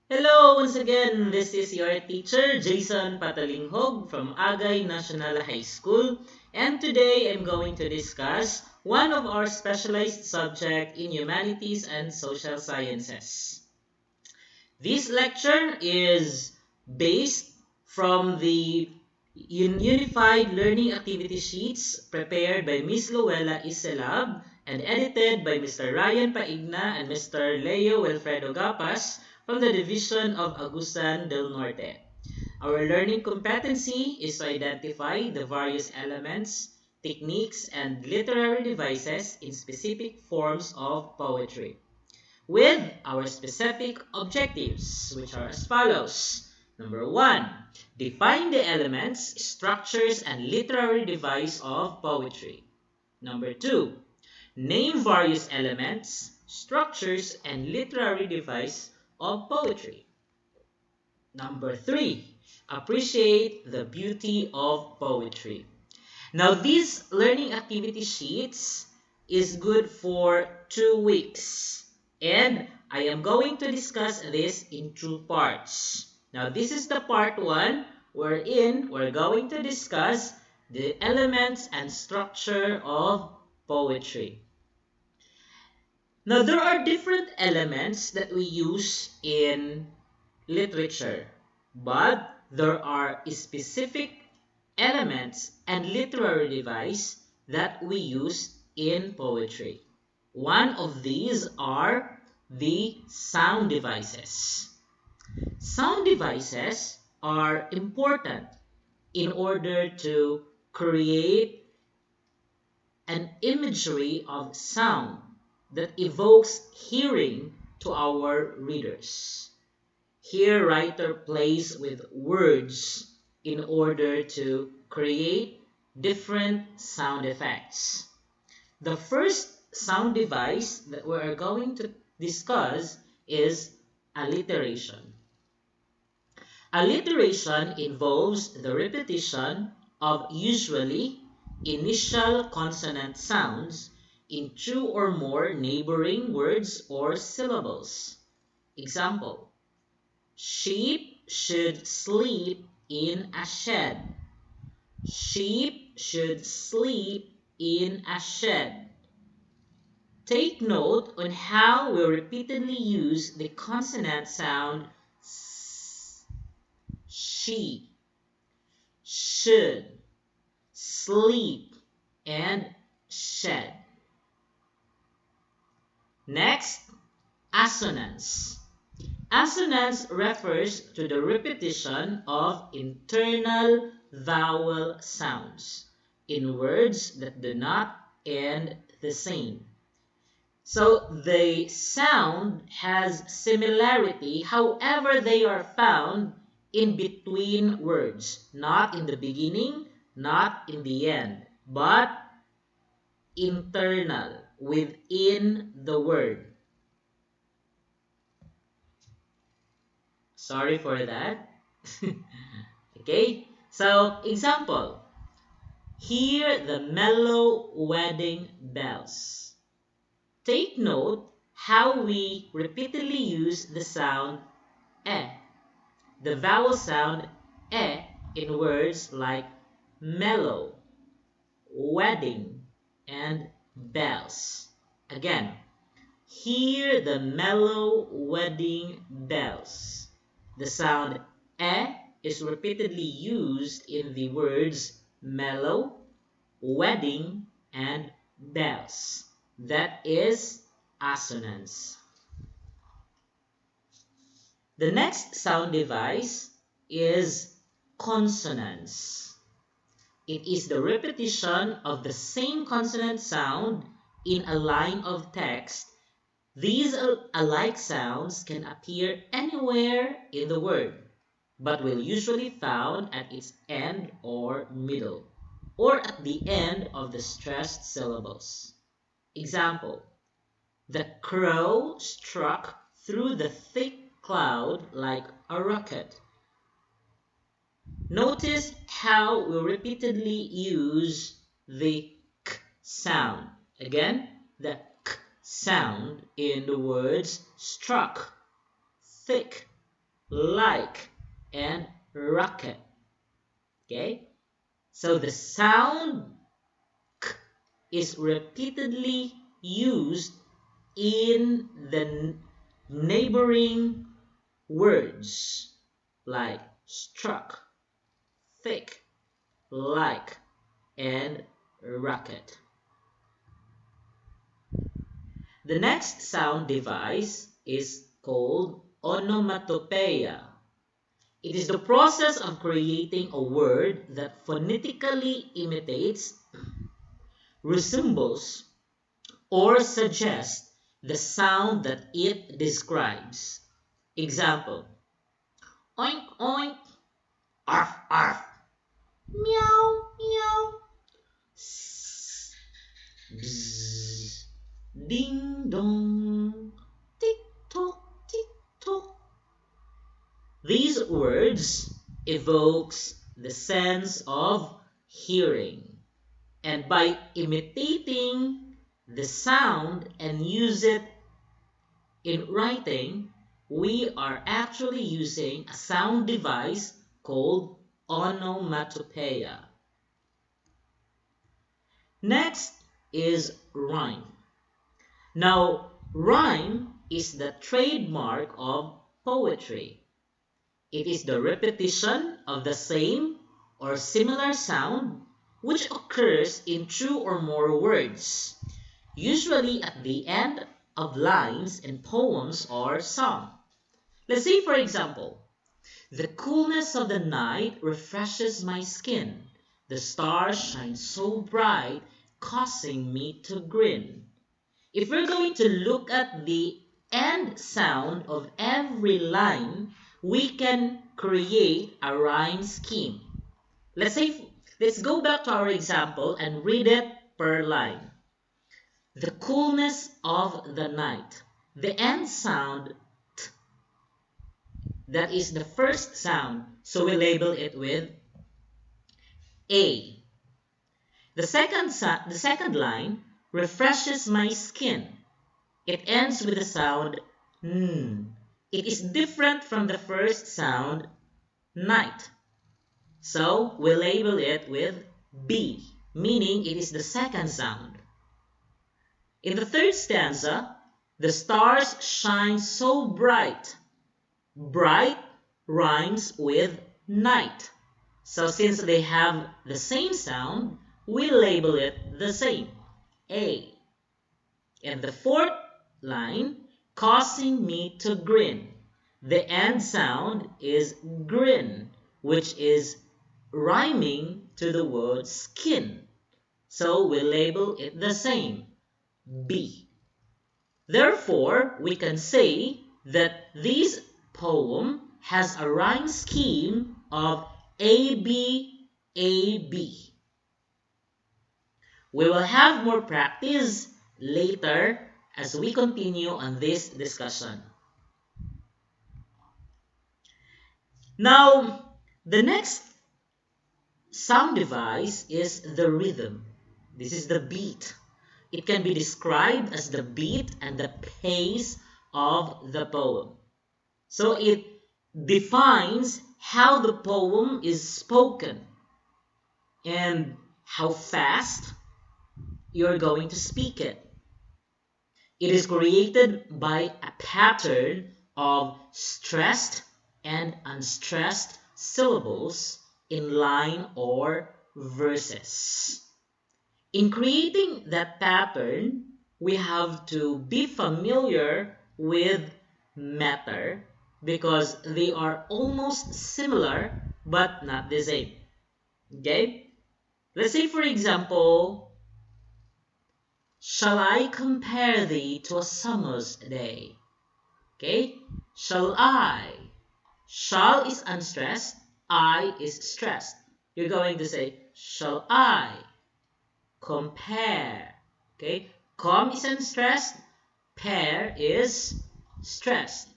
Hello once again, this is your teacher Jayson Patalinghug from Agay National High School, and today I'm going to discuss one of our specialized subject in humanities and social sciences. This lecture is based from the Unified Learning Activity Sheets prepared by Miss Lowela Silab and edited by Mr. Ryan Paigna and Mr. Leo Wilfredo Gapas from the Division of Agusan del Norte. Our learning competency is to identify the various elements, techniques, and literary devices in specific forms of poetry with our specific objectives, which are as follows. Number one, define the elements, structures, and literary device of poetry. Number two, name various elements, structures, and literary device of poetry. Number three, appreciate the beauty of poetry. Now, these learning activity sheets is good for 2 weeks. And I am going to discuss this in two parts. Now, this is the part one wherein we're going to discuss the elements and structure of poetry. Now, there are different elements that we use in literature, but there are specific elements and literary device that we use in poetry. One of these are the sound devices. Sound devices are important in order to create an imagery of sound that evokes hearing to our readers. Here, writer plays with words in order to create different sound effects. The first sound device that we are going to discuss is alliteration. Alliteration involves the repetition of usually initial consonant sounds in two or more neighboring words or syllables. Example, sheep should sleep in a shed. Sheep should sleep in a shed. Take note on how we repeatedly use the consonant sound s. She, should, sleep, and shed. Next, assonance. Assonance refers to the repetition of internal vowel sounds in words that do not end the same. So the sound has similarity, however they are found in between words, not in the beginning, not in the end, but internal, within the word. Sorry for that. Okay, so example, hear the mellow wedding bells. Take note how we repeatedly use the sound e, the vowel sound e in words like mellow, wedding, and bells. Again, hear the mellow wedding bells. The sound e is repeatedly used in the words mellow, wedding, and bells. That is assonance. The next sound device is consonance. It is the repetition of the same consonant sound in a line of text. These alike sounds can appear anywhere in the word, but will usually found at its end or middle, or at the end of the stressed syllables. Example, the crow struck through the thick cloud like a rocket. Notice how we repeatedly use the k sound. Again, the k sound in the words struck, thick, like, and rocket. Okay? So the sound k is repeatedly used in the neighboring words like struck, thick, like, and rocket. The next sound device is called onomatopoeia. It is the process of creating a word that phonetically imitates, resembles, or suggests the sound that it describes. Example: oink oink, arf arf, meow meow, sss, bzz, ding dong, tick tock tick tock. These words evokes the sense of hearing, and by imitating the sound and use it in writing, we are actually using a sound device called onomatopoeia. Next is rhyme. Now, rhyme is the trademark of poetry. It is the repetition of the same or similar sound which occurs in two or more words, usually at the end of lines in poems or song. Let's say, for example, the coolness of the night refreshes my skin. The stars shine so bright, causing me to grin. If we're going to look at the end sound of every line, we can create a rhyme scheme. Let's go back to our example and read it per line. The coolness of the night. The end sound t, that is the first sound, so we label it with A. The second line refreshes my skin. It ends with the sound N. It is different from the first sound night. So we label it with B, meaning it is the second sound. In the third stanza, the stars shine so bright. Bright rhymes with night. So since they have the same sound, we label it the same, A. And the fourth line, causing me to grin. The end sound is grin, which is rhyming to the word skin. So we label it the same, B. Therefore, we can say that this poem has a rhyme scheme of AB, AB. We will have more practice later as we continue on this discussion. Now, the next sound device is the rhythm. This is the beat. It can be described as the beat and the pace of the poem. So it defines how the poem is spoken and how fast you're going to speak it. It is created by a pattern of stressed and unstressed syllables in line or verses. In creating that pattern, we have to be familiar with matter because they are almost similar but not the same. Okay? Let's say, for example, shall I compare thee to a summer's day? Okay? Shall I? Shall is unstressed, I is stressed. You're going to say, shall I compare? Okay? Com is unstressed, pair is stressed.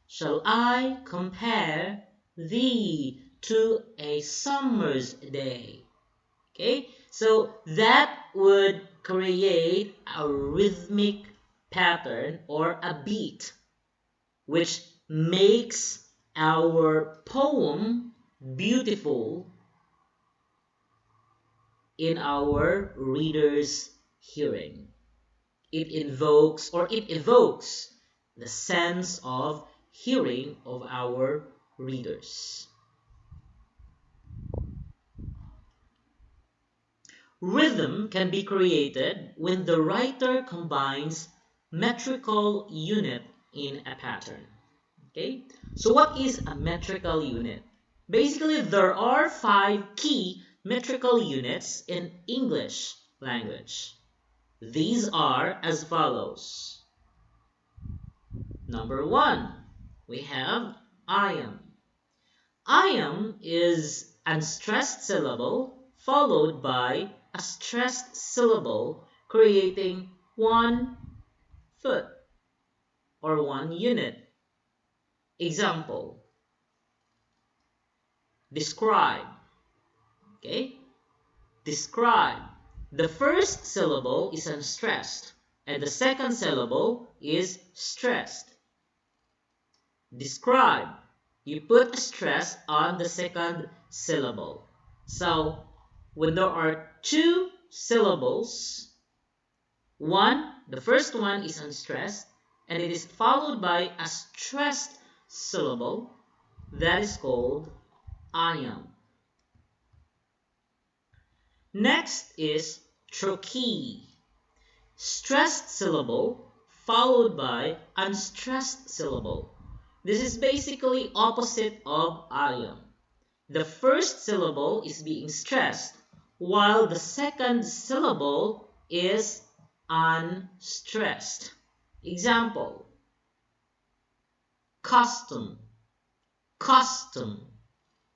Shall I compare thee to a summer's day? Okay? So that would create a rhythmic pattern or a beat which makes our poem beautiful in our reader's hearing. It evokes the sense of hearing of our readers. Rhythm can be created when the writer combines metrical unit in a pattern. Okay? So what is a metrical unit? Basically, there are 5 key metrical units in English language. These are as follows. Number 1, we have iam. Iam is an unstressed syllable followed by a stressed syllable, creating 1 foot or 1 unit. Example, describe. Okay? Describe. The first syllable is unstressed and the second syllable is stressed. Describe. You put a stress on the second syllable. So, when there are 2 syllables, the first one is unstressed and it is followed by a stressed syllable, that is called iam. Next is trochee. Stressed syllable followed by unstressed syllable. This is basically opposite of iam. The first syllable is being stressed while the second syllable is unstressed. Example, custom. Custom.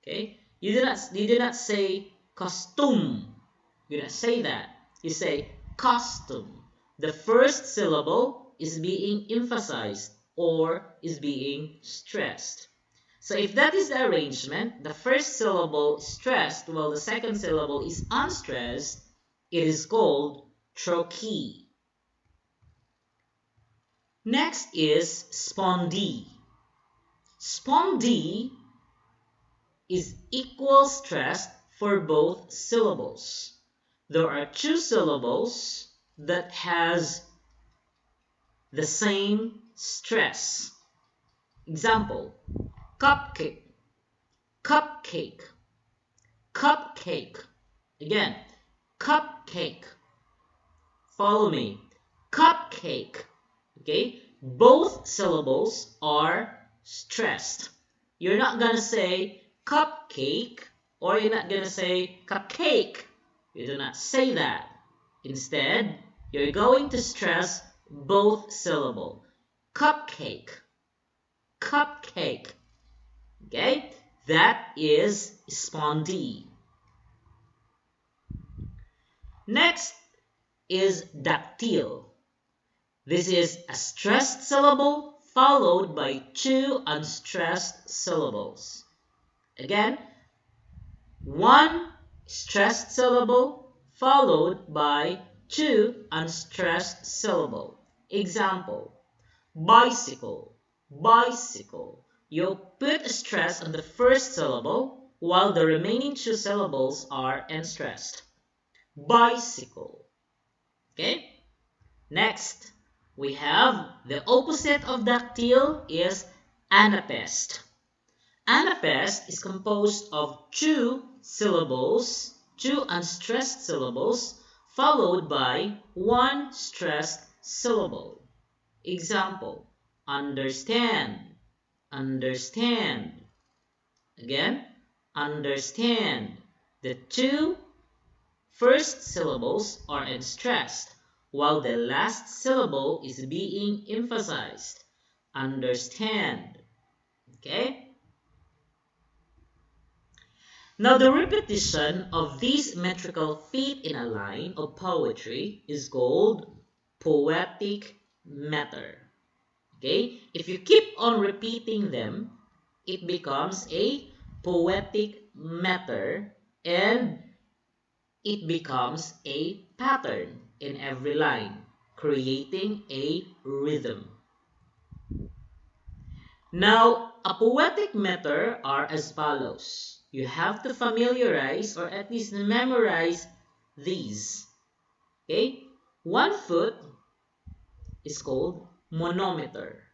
Okay? You do not say costume. You do not say that. You say custom. The first syllable is being emphasized or is being stressed. So if that is the arrangement, the first syllable is stressed while the second syllable is unstressed, it is called trochee. Next is spondee. Spondee is equal stressed for both syllables. There are 2 syllables that has the same stress. Example, cupcake. Cupcake. Cupcake. Again, cupcake. Follow me. Cupcake. Okay? Both syllables are stressed. You're not gonna say cupcake or you're not gonna say cupcake. You do not say that. Instead, you're going to stress both syllables. Cupcake. Cupcake. Okay? That is spondee. Next is dactyl. This is a stressed syllable followed by 2 unstressed syllables. Again, 1 stressed syllable followed by 2 unstressed syllable. Example, bicycle. Bicycle. You put a stress on the first syllable while the remaining 2 syllables are unstressed. Bicycle. Okay? Next, we have the opposite of dactyl is anapest. Anapest is composed of 2 syllables, 2 unstressed syllables, followed by 1 stressed syllable. Example, understand. Understand. Again, understand. The 2 first syllables are unstressed, while the last syllable is being emphasized. Understand. Okay? Now, the repetition of these metrical feet in a line of poetry is called poetic matter. Okay? If you keep on repeating them, it becomes a poetic matter and it becomes a pattern in every line, creating a rhythm. Now, a poetic matter are as follows. You have to familiarize or at least memorize these. Okay? 1 foot is called monometer.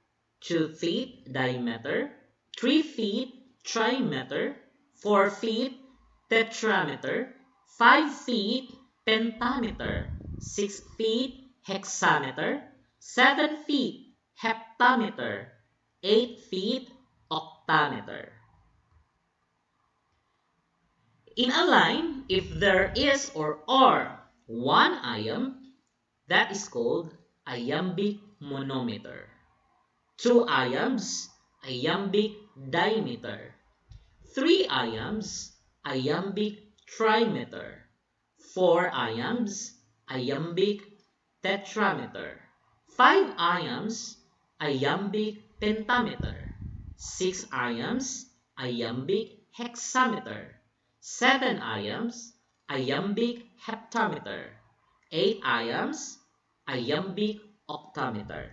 2 feet diameter. 3 feet trimeter. 4 feet tetrameter. 5 feet pentameter. 6 feet hexameter. 7 feet heptameter. 8 feet octameter. In a line, if there is or are one iamb, that is called iambic monometer. 2 iambs, iambic dimeter. 3 iambs, iambic trimeter. 4 iambs, iambic tetrameter. 5 iambs, iambic pentameter. 6 iambs, iambic hexameter. 7 iambs, iambic heptameter. 8 iambs, iambic octameter.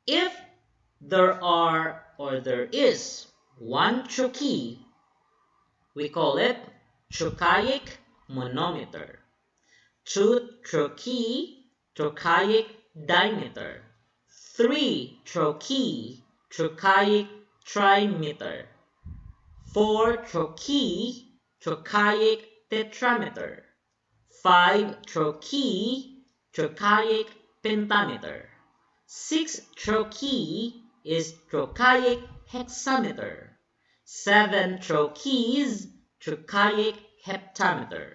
If there are or there is one trochee, we call it trochaic monometer. 2 trochee, trochaic dimeter. 3 trochee, trochaic trimeter. 4 trochee, trochaic tetrameter. 5 trochee, trochaic pentameter. 6 trochee is trochaic hexameter. 7 trochees, trochaic heptameter.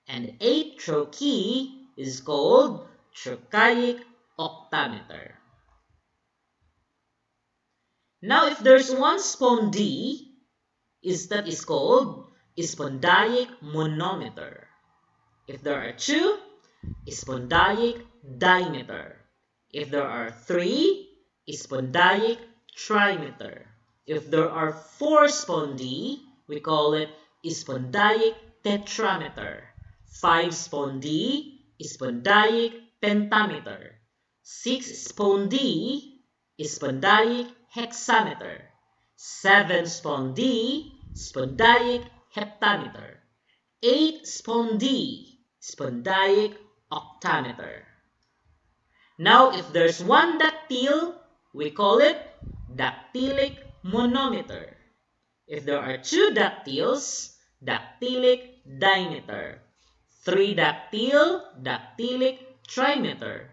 And 8 trochee is called trochaic octameter. Now, if there's one spondee, that is called spondaic monometer. If there are 2, spondaic dimeter. If there are 3, spondaic trimeter. If there are 4 spondee, we call it spondaic tetrameter. 5 spondee, spondaic pentameter. 6 spondee, spondaic hexameter. 7 spondee, spondaic heptameter. 8 spondee, spondaic octameter. Now, if there's one dactyl, we call it dactylic monometer. If there are 2 dactyls, dactylic dimeter. 3 dactyl, dactylic trimeter.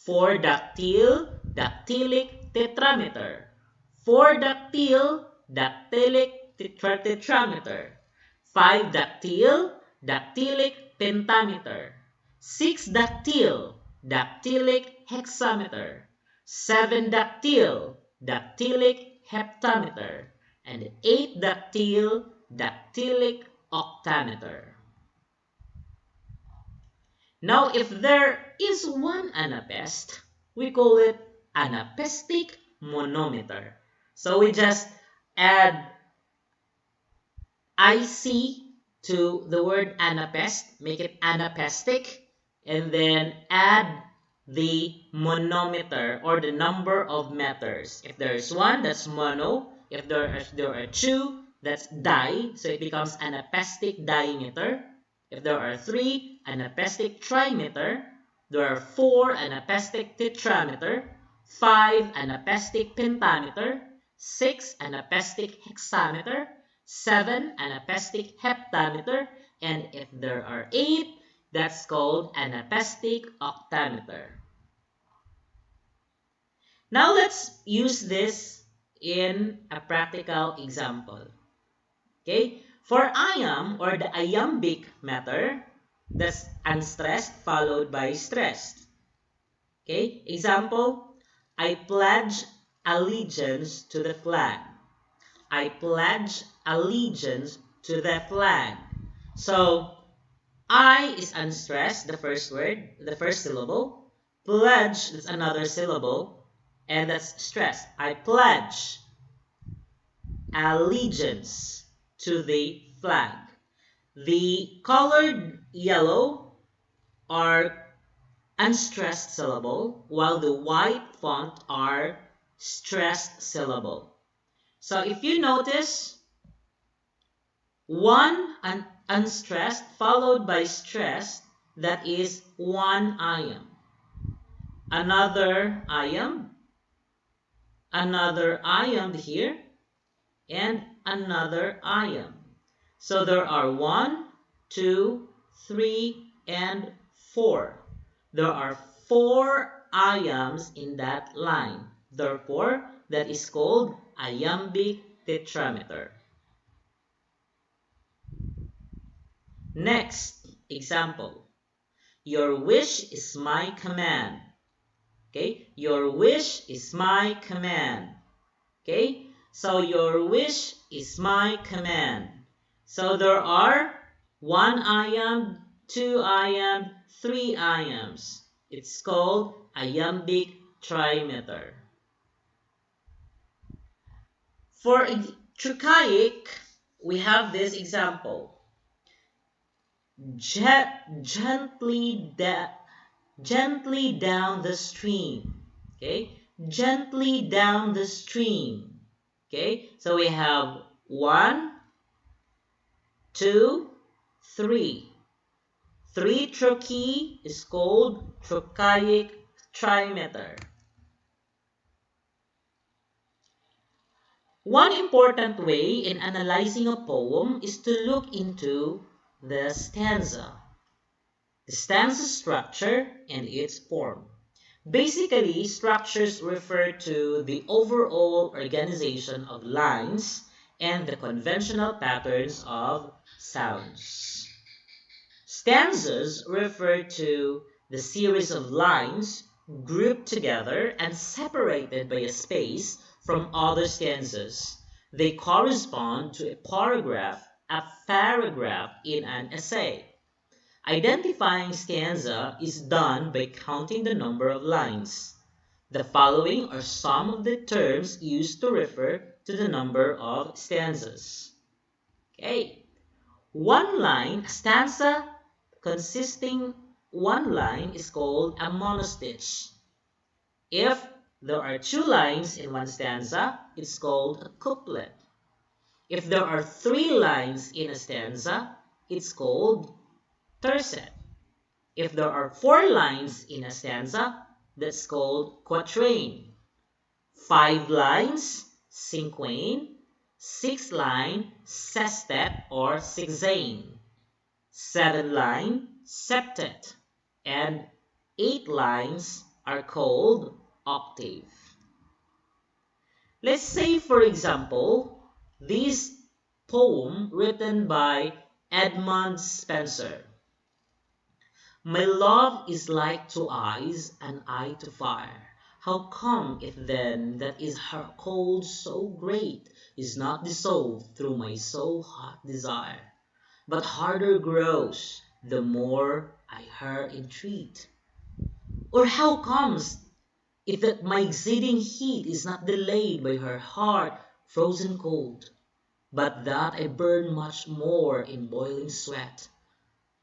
4 dactyl, dactylic tetrameter. 4 dactyl, dactylic tetrameter. 5 dactyl, dactylic pentameter. 6 dactyl, dactylic hexameter. 7 dactyl, dactylic heptameter. And 8 dactyl, dactylic octameter. Now, if there is one anapest, we call it anapestic monometer. So we just add IC to the word anapest, make it anapestic, and then add the monometer or the number of meters. If there is 1, that's mono. If there are 2, that's di, so it becomes anapestic dimeter. If there are 3, anapestic trimeter. There are 4, anapestic tetrameter. 5, anapestic pentameter. 6, anapestic hexameter. 7, anapestic heptameter. And if there are 8, that's called anapestic octameter. Now let's use this in a practical example. Okay? For iamb or the iambic matter, that's unstressed followed by stressed. Okay? Example, I pledge allegiance to the flag. I pledge allegiance to the flag. So, I is unstressed, the first word, the first syllable. Pledge is another syllable, and that's stressed. I pledge allegiance to the flag. The colored yellow are unstressed syllable, while the white font are stressed syllable. So if you notice, one unstressed followed by stressed, that is one iamb. Another iamb here, and another iamb. So there are 1, 2, 3, and 4. There are 4 iambs in that line. Therefore, that is called iambic tetrameter. Next example. Your wish is my command. Okay? Your wish is my command. Okay? So your wish is my command. So there are 1 iamb, 2 iamb, 3 iambs. It's called iambic trimeter. For trochaic, we have this example. Gently down the stream. Okay? Gently down the stream. Okay? So we have 1, 2, 3. 3 trochee is called trochaic trimeter. One important way in analyzing a poem is to look into the stanza structure, and its form. Basically, structures refer to the overall organization of lines and the conventional patterns of sounds. Stanzas refer to the series of lines grouped together and separated by a space from other stanzas. They correspond to a paragraph in an essay. Identifying stanza is done by counting the number of lines. The following are some of the terms used to refer to the number of stanzas. Okay. A stanza consisting 1 line is called a monostich. If there are 2 lines in 1 stanza, it's called a couplet. If there are 3 lines in a stanza, it's called tercet. If there are 4 lines in a stanza, that's called quatrain. 5 lines, cinquain. 6 line, sestet or sexain. 7 line, septet. And 8 lines are called octave. Let's say, for example, this poem written by Edmund Spenser. My love is like to eyes, an eye to fire. How come it then that is her cold so great is not dissolved through my so hot desire, but harder grows the more I her entreat? Or how comes it that my exceeding heat is not delayed by her heart frozen cold, but that I burn much more in boiling sweat,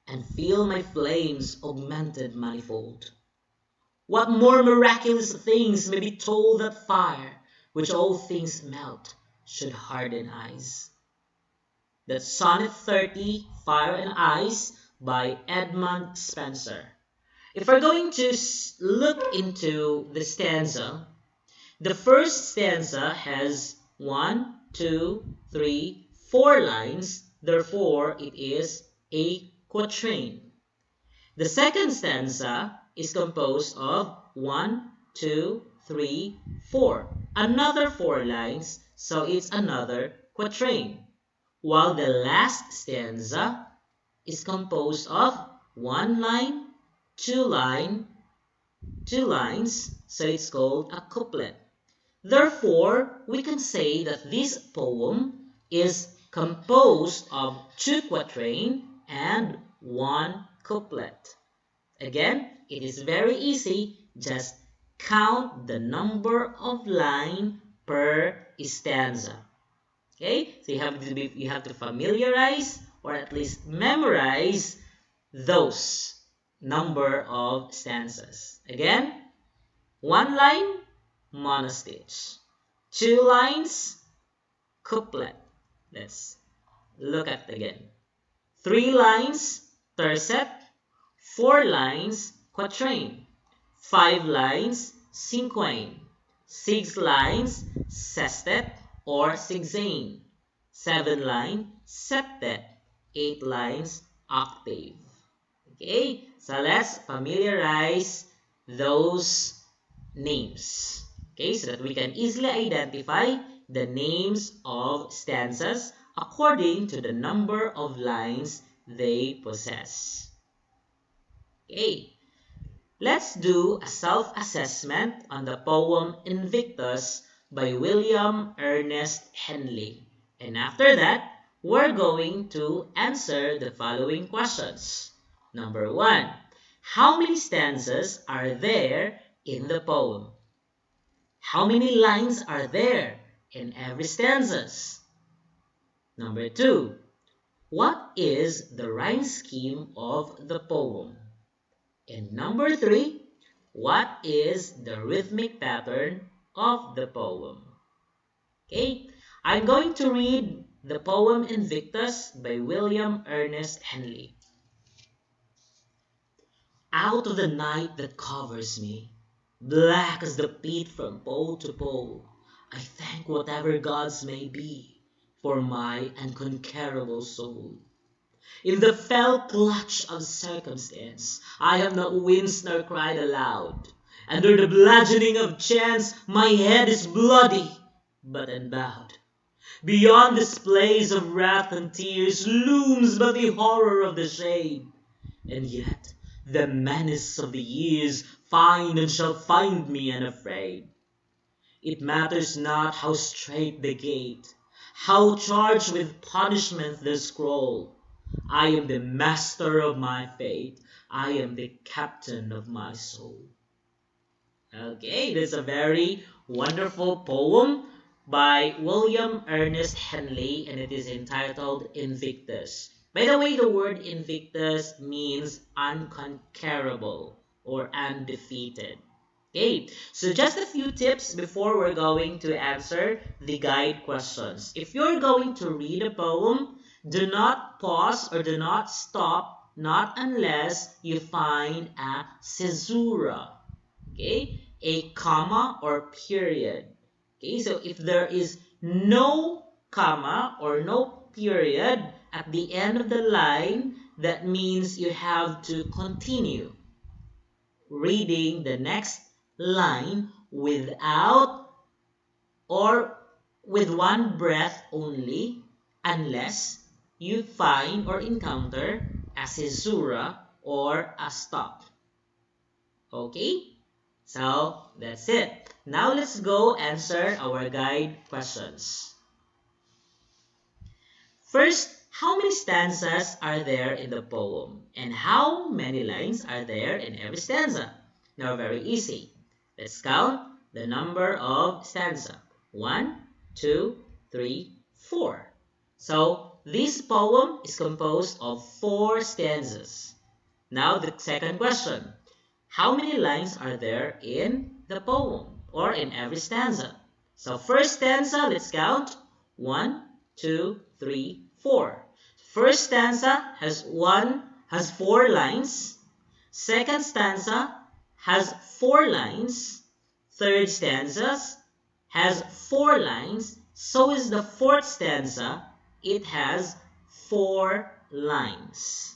and feel my flames augmented manifold? What more miraculous things may be told that fire, which all things melt, should harden ice? That's Sonnet 30, Fire and Ice by Edmund Spenser. If we're going to look into the stanza, the first stanza has 1, 2, 3, 4 lines, therefore it is a quatrain. The second stanza is composed of 1, 2, 3, 4. Another 4 lines, so it's another quatrain. While the last stanza is composed of 1 line, 2 lines, so it's called a couplet. Therefore, we can say that this poem is composed of 2 quatrain and 1 couplet. Again, it is very easy. Just count the number of line per stanza. Okay, so you have to familiarize or at least memorize those number of stanzas. Again, 1 line, monostitch. 2 lines, couplet. Let's look at it again. 3 lines, tercet. 4 lines, quatrain. 5 lines, cinquain. 6 lines, sestet or sixain. 7 lines, septet. 8 lines, octave. Okay, so let's familiarize those names. Okay, so that we can easily identify the names of stanzas according to the number of lines they possess. Okay, let's do a self-assessment on the poem Invictus by William Ernest Henley. And after that, we're going to answer the following questions. Number 1, how many stanzas are there in the poem? How many lines are there in every stanza? Number 2, what is the rhyme scheme of the poem? And number 3, what is the rhythmic pattern of the poem? Okay, I'm going to read the poem Invictus by William Ernest Henley. Out of the night that covers me, black as the pit from pole to pole, I thank whatever gods may be for my unconquerable soul. In the fell clutch of circumstance, I have not winced nor cried aloud. Under the bludgeoning of chance, my head is bloody, but unbowed. Beyond displays of wrath and tears looms but the horror of the shade. And yet the menace of the years find and shall find me unafraid. It matters not how strait the gate, how charged with punishment the scroll. I am the master of my fate. I am the captain of my soul. Okay, this is a very wonderful poem by William Ernest Henley, and it is entitled Invictus. By the way, the word Invictus means unconquerable or undefeated. Okay, so just a few tips before we're going to answer the guide questions. If you're going to read a poem, do not pause or do not stop, not unless you find a caesura, okay, a comma or period. Okay, so if there is no comma or no period at the end of the line, that means you have to continue reading the next line without or with one breath only, unless you find or encounter a caesura or a stop. Okay, so that's it. Now let's go answer our guide questions. First, how many stanzas are there in the poem? And how many lines are there in every stanza? Now, very easy. Let's count the number of stanza. 1, 2, 3, 4. So, this poem is composed of 4 stanzas. Now, the second question. How many lines are there in the poem or in every stanza? So, first stanza, let's count. 1, 2, 3, 4. First stanza has 4 lines. Second stanza has 4 lines. Third stanza has 4 lines. So is the fourth stanza. It has 4 lines.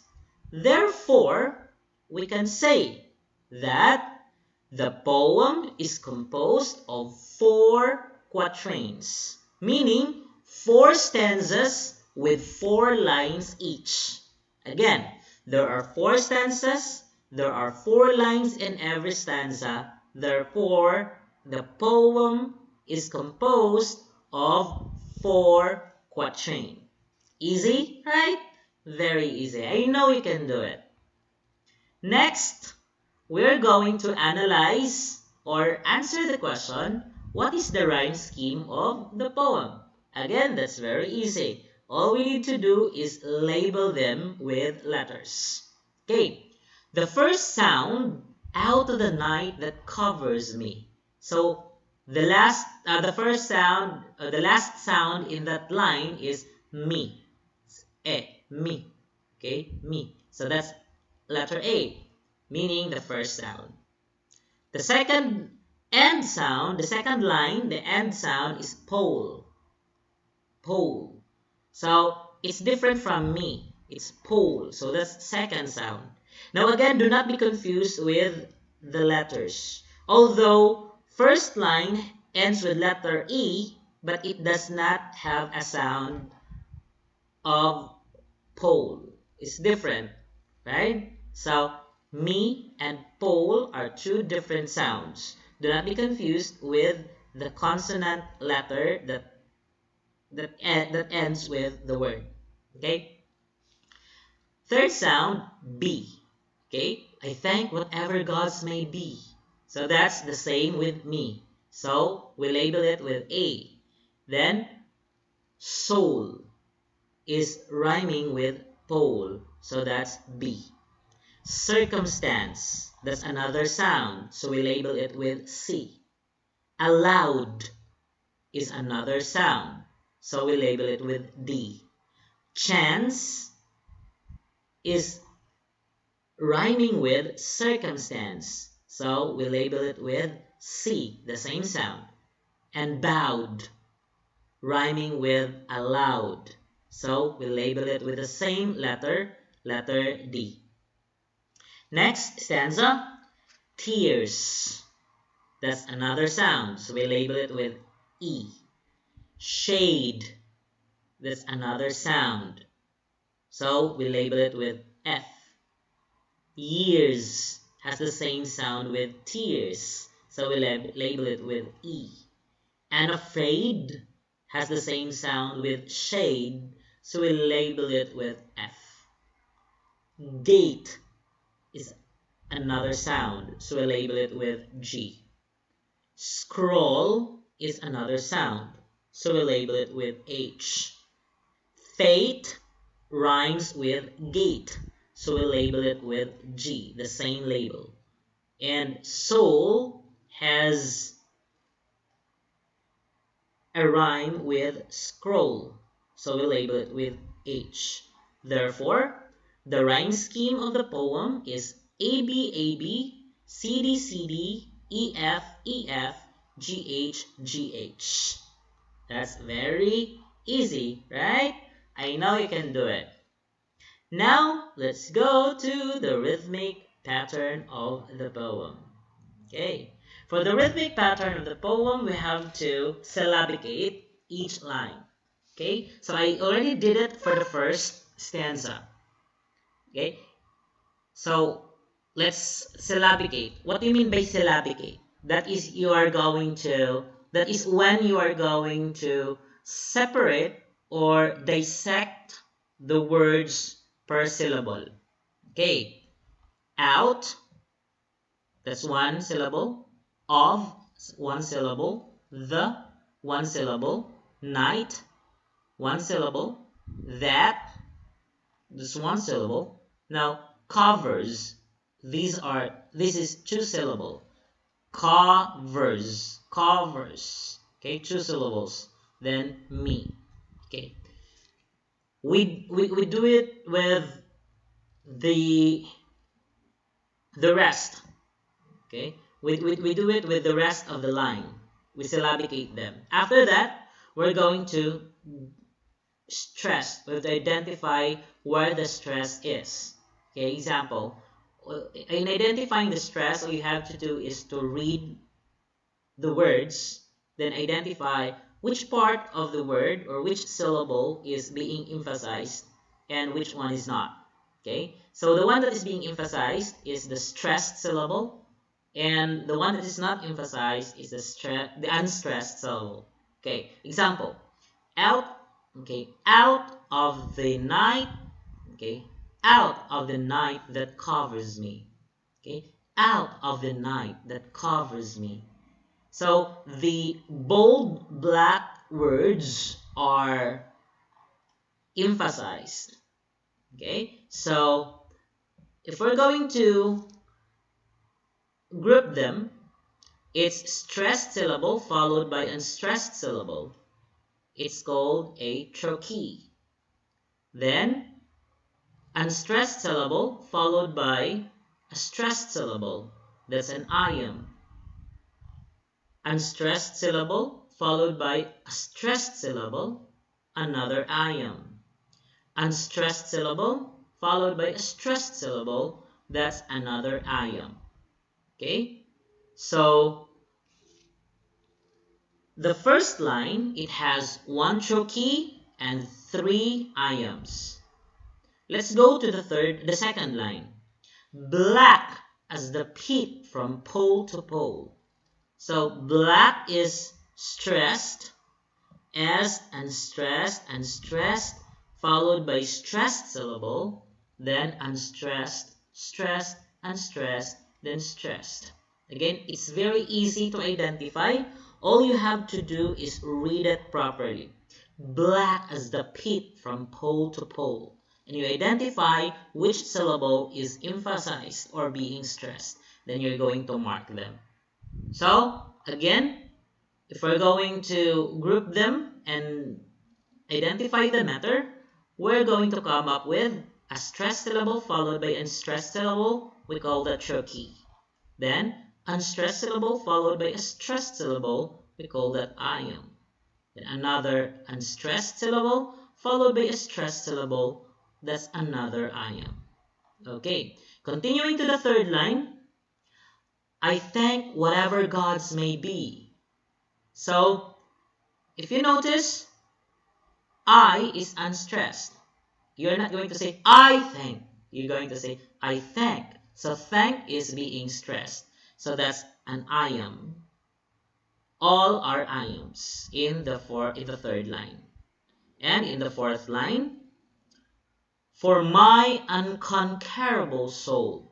Therefore, we can say that the poem is composed of 4 quatrains, meaning 4 stanzas with 4 lines each. Again, there are 4 stanzas, there are 4 lines in every stanza, therefore, the poem is composed of 4 quatrains. Easy, right? Very easy. I know you can do it. Next, we're going to analyze or answer the question, what is the rhyme scheme of the poem? Again, that's very easy. All we need to do is label them with letters. Okay, the first sound, out of the night that covers me. So, The first sound, the last sound in that line is me. Me. Okay, me. So that's letter A, meaning the first sound. The second end sound, the second line, the end sound is pole. Pole. So it's different from me. It's pole. So that's second sound. Now again, do not be confused with the letters. Although first line ends with letter E, but it does not have a sound of pole. It's different, right? So me and pole are two different sounds. Do not be confused with the consonant letter that ends with the word. Okay? Third sound, B. Okay? I thank whatever gods may be. So that's the same with me. So we label it with A. Then soul is rhyming with pole. So that's B. Circumstance, that's another sound. So we label it with C. Allowed is another sound. So we label it with D. Chance is rhyming with circumstance. So we label it with C, the same sound. And bowed, rhyming with allowed. So we label it with the same letter, letter D. Next stanza, tears. That's another sound. So we label it with E. Shade, that's another sound. So we label it with F. Years has the same sound with tears. So we label it with E. And afraid has the same sound with shade. So we label it with F. Gate is another sound. So we label it with G. Scroll is another sound. So we label it with H. Fate rhymes with gate. So we label it with G, the same label. And soul has a rhyme with scroll. So we label it with H. Therefore, the rhyme scheme of the poem is AB, AB, CD, CD, EF, EF, GH, GH. That's very easy, right? I know you can do it. Now, let's go to the rhythmic pattern of the poem. Okay. For the rhythmic pattern of the poem, we have to syllabicate each line. Okay. So I already did it for the first stanza. Okay. So let's syllabicate. What do you mean by syllabicate? That is that is when you are going to separate or dissect the words per syllable. Okay. Out, that's one syllable. Of, one syllable. The, one syllable. Night, one syllable. That, this one syllable. Now, covers, this is two syllable. Covers, covers. Okay, two syllables. Then me. Okay. We do it with the rest. Okay, we do it with the rest of the line. We syllabicate them. After that, we're going to stress. We have to identify where the stress is. Okay, example. In identifying the stress, all you have to do is to read the words, then identify which part of the word or which syllable is being emphasized and which one is not. Okay, so the one that is being emphasized is the stressed syllable, and the one that is not emphasized is the unstressed syllable. Okay, example, out. Okay, out of the night. Okay, out of the night that covers me. Okay, out of the night that covers me. So the bold black words are emphasized. Okay, so if we're going to group them, it's stressed syllable followed by unstressed syllable. It's called a trochee. Then, unstressed syllable followed by a stressed syllable. That's an iamb. Unstressed syllable followed by a stressed syllable, another iamb. Unstressed syllable followed by a stressed syllable, that's another iamb. Okay? So, the first line, it has one trochee and 3 iambs. Let's go to the second line. Black as the peat from pole to pole. So black is stressed, as unstressed, followed by stressed syllable, then unstressed, stressed, unstressed, then stressed. Again, it's very easy to identify. All you have to do is read it properly. Black as the peat from pole to pole. And you identify which syllable is emphasized or being stressed. Then you're going to mark them. So, again, if we're going to group them and identify the matter, we're going to come up with a stressed syllable followed by unstressed syllable. We call that trochee. Then, unstressed syllable followed by a stressed syllable. We call that iamb. Then another unstressed syllable followed by a stressed syllable. That's another iamb. Okay, continuing to the third line. I thank whatever gods may be. So, if you notice, I is unstressed. You're not going to say, I thank. You're going to say, I thank. So, thank is being stressed. So, that's an iamb. All are iambs in the third line. And in the fourth line, for my unconquerable soul.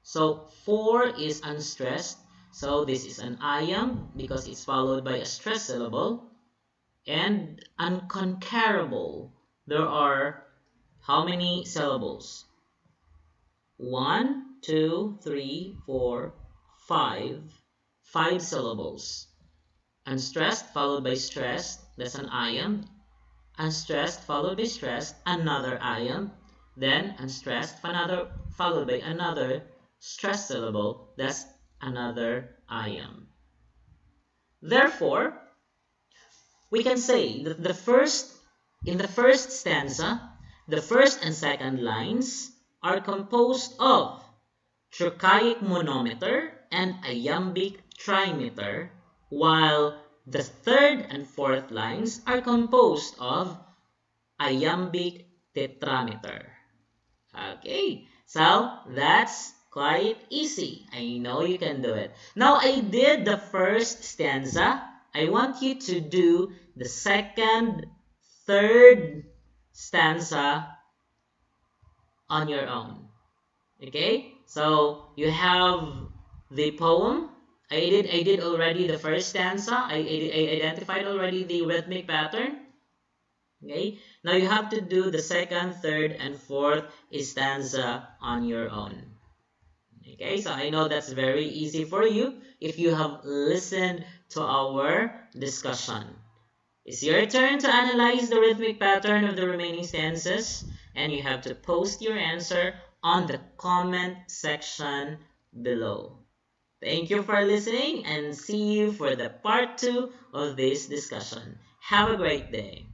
So, for is unstressed. So, this is an iamb because it's followed by a stressed syllable. And unconquerable, there are how many syllables? 1, 2, 3, 4, 5. 5 syllables. Unstressed followed by stressed, that's an iamb. Unstressed followed by stressed, another iamb. Then unstressed followed by another stressed syllable, that's another iamb. Therefore, we can say that in the first stanza, the first and second lines are composed of trochaic monometer and iambic trimeter, while the third and fourth lines are composed of iambic tetrameter. Okay, so that's quite easy. I know you can do it. Now, I did the first stanza. I want you to do the second, third stanza on your own. Okay? So, you have the poem. I did already the first stanza. I identified already the rhythmic pattern. Okay? Now, you have to do the second, third, and fourth stanza on your own. Okay? So, I know that's very easy for you if you have listened to our discussion. It's your turn to analyze the rhythmic pattern of the remaining stanzas, and you have to post your answer on the comment section below. Thank you for listening, and see you for the part 2 of this discussion. Have a great day.